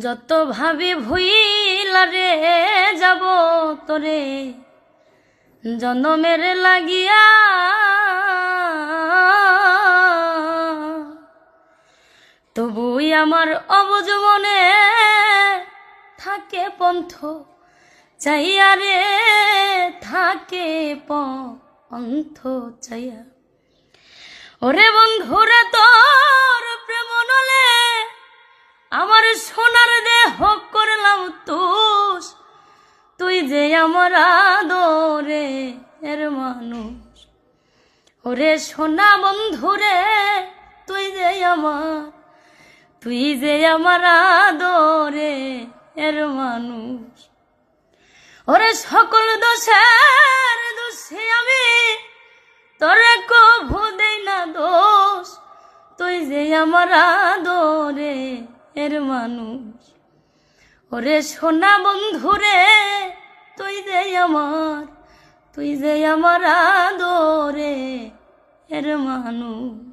যত ভাবি ভুইলা রে যাব তোরে জনমের লাগিয়া, তবুই আমার অবুঝ মনে থাকে পন্থ চাইয়া রে, থাকে পন্থ চাইয়া। ওরে বন্ধুরে তোর প্রেম নলে আমার সোনার দেহ করলাম তুষ, তুই যে আমার আদরে এর মানুষ। ওরে সোনা বন্ধুরে তুই যে আমার আদরে এর মানুষ। ওরে সকল দোষের দোষী আমি, তোরে কভু দেই না দোষ, তুই যে আমার আদরে এর মানুষ। ওরে সোনা বন্ধুরে তুই যে আমার আদরে এর মানুষ।